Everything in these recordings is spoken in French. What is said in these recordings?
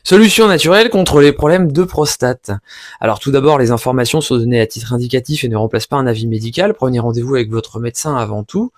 Solution naturelle contre les problèmes de prostate. Alors tout d'abord, les informations sont données à titre indicatif et ne remplacent pas un avis médical. Prenez rendez-vous avec votre médecin avant tout.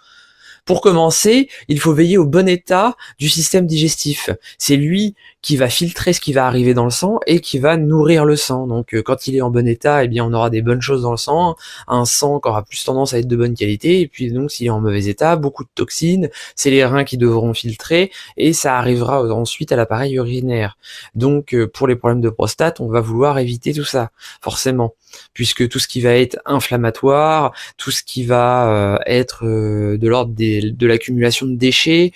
Pour commencer, il faut veiller au bon état du système digestif. C'est lui qui va filtrer ce qui va arriver dans le sang et qui va nourrir le sang. Donc quand il est en bon état, eh bien on aura des bonnes choses dans le sang, un sang qui aura plus tendance à être de bonne qualité, et puis donc s'il est en mauvais état, beaucoup de toxines, c'est les reins qui devront filtrer, et ça arrivera ensuite à l'appareil urinaire. Donc pour les problèmes de prostate, on va vouloir éviter tout ça, forcément, puisque tout ce qui va être inflammatoire, tout ce qui va être de l'ordre de l'accumulation de déchets,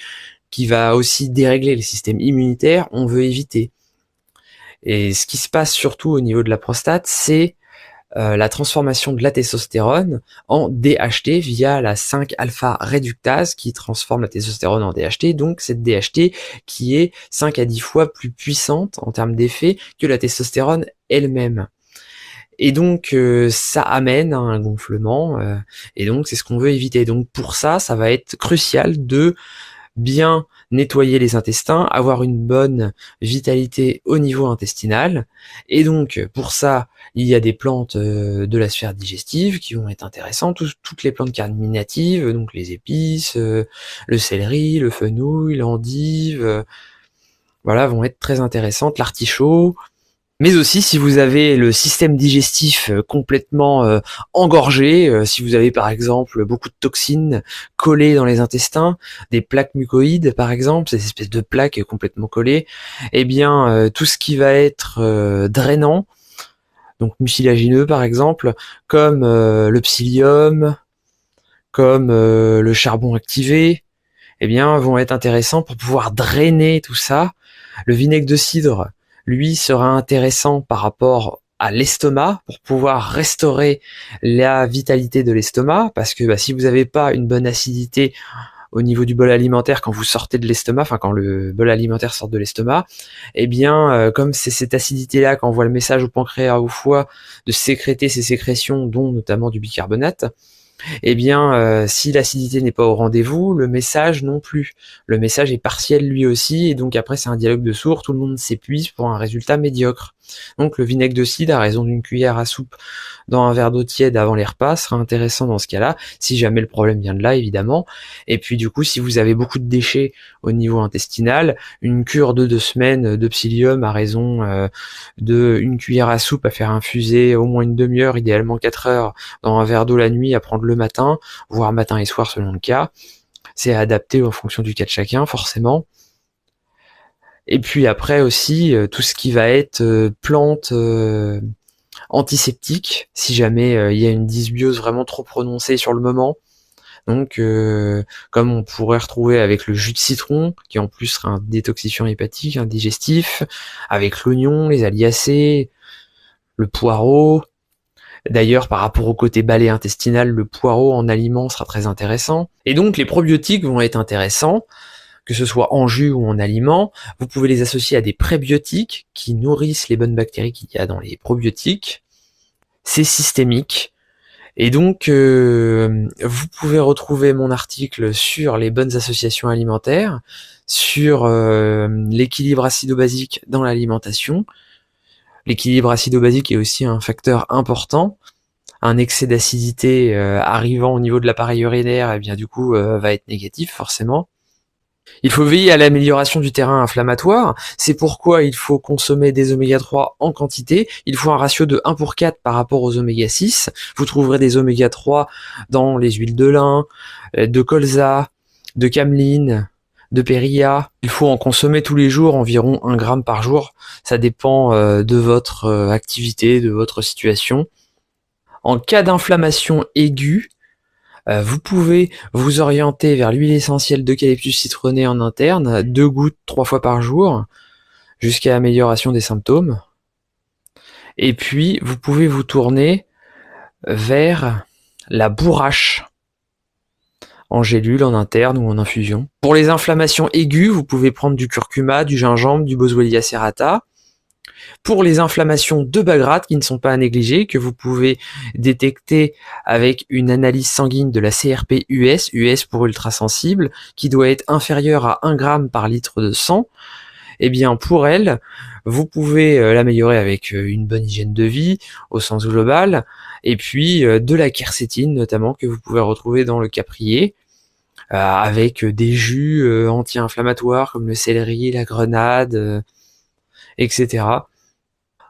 qui va aussi dérégler le système immunitaire, on veut éviter. Et ce qui se passe surtout au niveau de la prostate, c'est la transformation de la testostérone en DHT via la 5-alpha réductase qui transforme la testostérone en DHT, donc cette DHT qui est 5 à 10 fois plus puissante en termes d'effet que la testostérone elle-même. Et donc ça amène à un gonflement, et donc c'est ce qu'on veut éviter. Donc pour ça, ça va être crucial de bien nettoyer les intestins, avoir une bonne vitalité au niveau intestinal. Et donc pour ça, il y a des plantes de la sphère digestive qui vont être intéressantes, toutes les plantes carminatives, donc les épices, le céleri, le fenouil, l'endive, voilà, vont être très intéressantes, l'artichaut. Mais aussi, si vous avez le système digestif complètement engorgé, si vous avez par exemple beaucoup de toxines collées dans les intestins, des plaques mucoïdes par exemple, ces espèces de plaques complètement collées, eh bien tout ce qui va être drainant, donc mucilagineux par exemple, comme le psyllium, comme le charbon activé, eh bien vont être intéressants pour pouvoir drainer tout ça. Le vinaigre de cidre, lui, sera intéressant par rapport à l'estomac pour pouvoir restaurer la vitalité de l'estomac, parce que si vous n'avez pas une bonne acidité au niveau du bol alimentaire quand vous sortez de l'estomac, enfin quand le bol alimentaire sort de l'estomac, eh bien comme c'est cette acidité-là qui envoie le message au pancréas, au foie, de sécréter ces sécrétions, dont notamment du bicarbonate, eh bien si l'acidité n'est pas au rendez-vous, le message non plus. Le message est partiel lui aussi, et donc après c'est un dialogue de sourds, tout le monde s'épuise pour un résultat médiocre. Donc le vinaigre de cidre, à raison d'une cuillère à soupe dans un verre d'eau tiède avant les repas, sera intéressant dans ce cas-là, si jamais le problème vient de là évidemment. Et puis du coup, si vous avez beaucoup de déchets au niveau intestinal, une cure de 2 semaines de psyllium à raison de une cuillère à soupe à faire infuser au moins une demi-heure, idéalement 4 heures, dans un verre d'eau la nuit à prendre le matin, voire matin et soir selon le cas. C'est adapté en fonction du cas de chacun, forcément. Et puis après aussi, tout ce qui va être plantes antiseptiques, si jamais il y a une dysbiose vraiment trop prononcée sur le moment. Donc, comme on pourrait retrouver avec le jus de citron, qui en plus sera un détoxifiant hépatique, un digestif, avec l'oignon, les aliacées, le poireau. D'ailleurs, par rapport au côté balai intestinal, le poireau en aliment sera très intéressant. Et donc, les probiotiques vont être intéressants, que ce soit en jus ou en aliment. Vous pouvez les associer à des prébiotiques qui nourrissent les bonnes bactéries qu'il y a dans les probiotiques. C'est systémique. Et donc, vous pouvez retrouver mon article sur les bonnes associations alimentaires, sur l'équilibre acido-basique dans l'alimentation. L'équilibre acido-basique est aussi un facteur important. Un excès d'acidité arrivant au niveau de l'appareil urinaire, eh bien du coup, va être négatif forcément. Il faut veiller à l'amélioration du terrain inflammatoire, c'est pourquoi il faut consommer des oméga 3 en quantité, il faut un ratio de 1 pour 4 par rapport aux oméga 6, vous trouverez des oméga 3 dans les huiles de lin, de colza, de cameline, de périlla. Il faut en consommer tous les jours environ 1 gramme par jour, ça dépend de votre activité, de votre situation. En cas d'inflammation aiguë, vous pouvez vous orienter vers l'huile essentielle d'eucalyptus citronné en interne, 2 gouttes 3 fois par jour, jusqu'à amélioration des symptômes. Et puis, vous pouvez vous tourner vers la bourrache, en gélule, en interne ou en infusion. Pour les inflammations aiguës, vous pouvez prendre du curcuma, du gingembre, du boswellia serrata. Pour les inflammations de bas grade qui ne sont pas à négliger, que vous pouvez détecter avec une analyse sanguine de la CRP-US, US pour ultrasensible, qui doit être inférieure à 1 gramme par litre de sang, eh bien pour elle, Vous pouvez l'améliorer avec une bonne hygiène de vie au sens global, et puis de la quercétine notamment que vous pouvez retrouver dans le caprier, avec des jus anti-inflammatoires comme le céleri, la grenade, etc.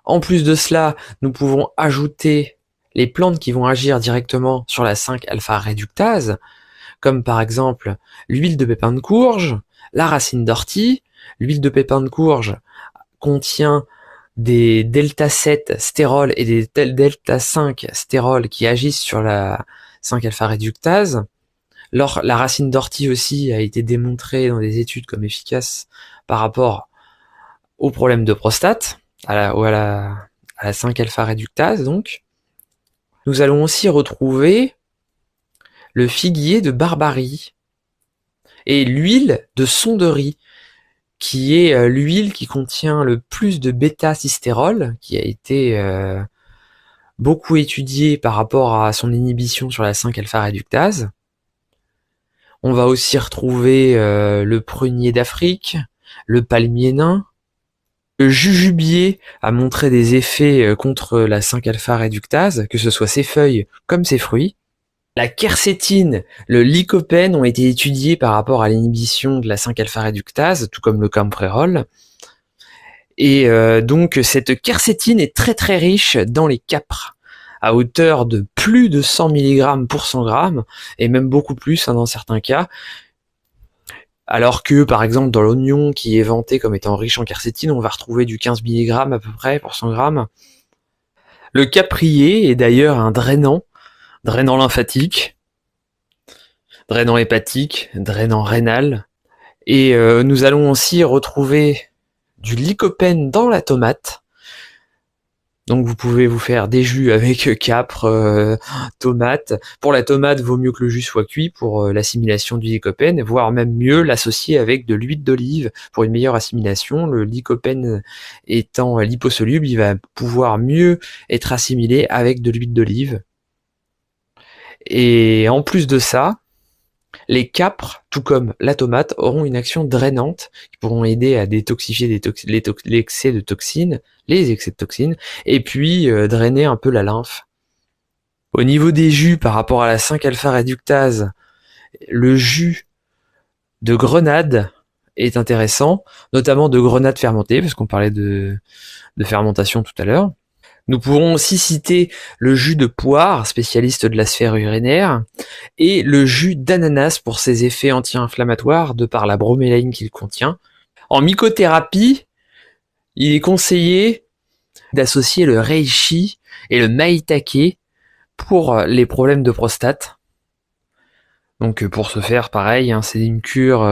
En plus de cela, nous pouvons ajouter les plantes qui vont agir directement sur la 5-alpha-réductase, comme par exemple l'huile de pépin de courge, la racine d'ortie. L'huile de pépin de courge contient des delta-7 stérols et des delta-5 stérols qui agissent sur la 5-alpha-réductase. La racine d'ortie aussi a été démontrée dans des études comme efficace par rapport aux problèmes de prostate, à la 5-alpha-réductase donc. Nous allons aussi retrouver le figuier de Barbarie et l'huile de sonderie, qui est l'huile qui contient le plus de bêta-cystérol, qui a été beaucoup étudiée par rapport à son inhibition sur la 5-alpha-réductase. On va aussi retrouver le prunier d'Afrique, le palmier nain. Le jujubier a montré des effets contre la 5-alpha-réductase, que ce soit ses feuilles comme ses fruits. La quercétine, le lycopène ont été étudiés par rapport à l'inhibition de la 5-alpha-réductase, tout comme le camprérol. Et donc cette quercétine est très très riche dans les capres, à hauteur de plus de 100 mg pour 100 g, et même beaucoup plus dans certains cas. Alors que, par exemple, dans l'oignon, qui est vanté comme étant riche en quercétine, on va retrouver du 15 mg à peu près pour 100 g. Le caprier est d'ailleurs un drainant lymphatique, drainant hépatique, drainant rénal. Et nous allons aussi retrouver du lycopène dans la tomate. Donc vous pouvez vous faire des jus avec capre, tomate. Pour la tomate, vaut mieux que le jus soit cuit pour l'assimilation du lycopène, voire même mieux l'associer avec de l'huile d'olive pour une meilleure assimilation. Le lycopène étant liposoluble, il va pouvoir mieux être assimilé avec de l'huile d'olive. Et en plus de ça, les capres, tout comme la tomate, auront une action drainante qui pourront aider à détoxifier les excès de toxines, et puis drainer un peu la lymphe. Au niveau des jus, par rapport à la 5-alpha-réductase, le jus de grenade est intéressant, notamment de grenade fermentée, parce qu'on parlait de fermentation tout à l'heure. Nous pourrons aussi citer le jus de poire, spécialiste de la sphère urinaire, et le jus d'ananas pour ses effets anti-inflammatoires de par la bromélaïne qu'il contient. En mycothérapie, il est conseillé d'associer le reishi et le maitake pour les problèmes de prostate. Donc pour ce faire, pareil, c'est une cure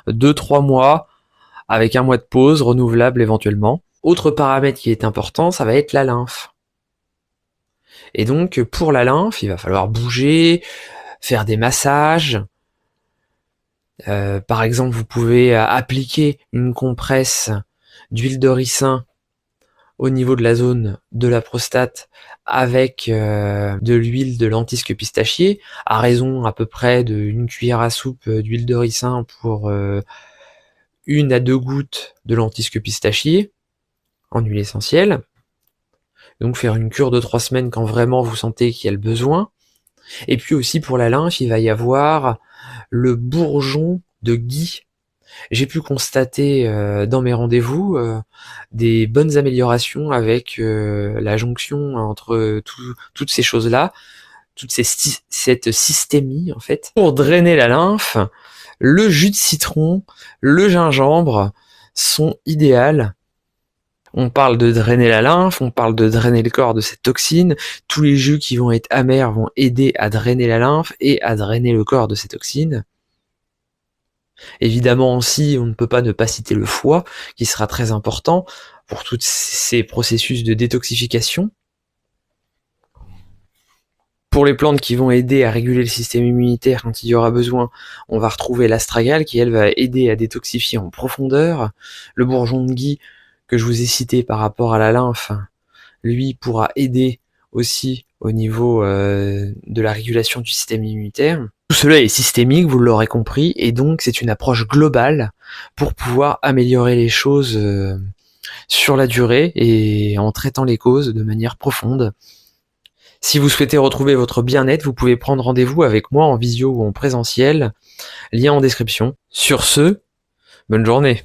2-3 mois avec 1 mois de pause, renouvelable éventuellement. Autre paramètre qui est important, ça va être la lymphe. Et donc pour la lymphe, il va falloir bouger, faire des massages. Par exemple, vous pouvez appliquer une compresse d'huile de ricin au niveau de la zone de la prostate avec de l'huile de lentisque pistachier, à raison à peu près d'1 cuillère à soupe d'huile de ricin pour 1 à 2 gouttes de lentisque pistachier en huile essentielle. Donc faire une cure de 3 semaines quand vraiment vous sentez qu'il y a le besoin. Et puis aussi pour la lymphe, il va y avoir le bourgeon de gui. J'ai pu constater dans mes rendez-vous des bonnes améliorations avec la jonction entre toutes ces choses-là, cette systémie en fait. Pour drainer la lymphe, le jus de citron, le gingembre sont idéales. On parle de drainer la lymphe, on parle de drainer le corps de ces toxines. Tous les jus qui vont être amers vont aider à drainer la lymphe et à drainer le corps de ces toxines. Évidemment aussi, on ne peut pas ne pas citer le foie, qui sera très important pour tous ces processus de détoxification. Pour les plantes qui vont aider à réguler le système immunitaire quand il y aura besoin, on va retrouver l'astragale qui, elle, va aider à détoxifier en profondeur. Le bourgeon de gui, que je vous ai cité par rapport à la lymphe, lui pourra aider aussi au niveau de la régulation du système immunitaire. Tout cela est systémique, vous l'aurez compris, et donc c'est une approche globale pour pouvoir améliorer les choses sur la durée et en traitant les causes de manière profonde. Si vous souhaitez retrouver votre bien-être, vous pouvez prendre rendez-vous avec moi en visio ou en présentiel, lien en description. Sur ce, bonne journée.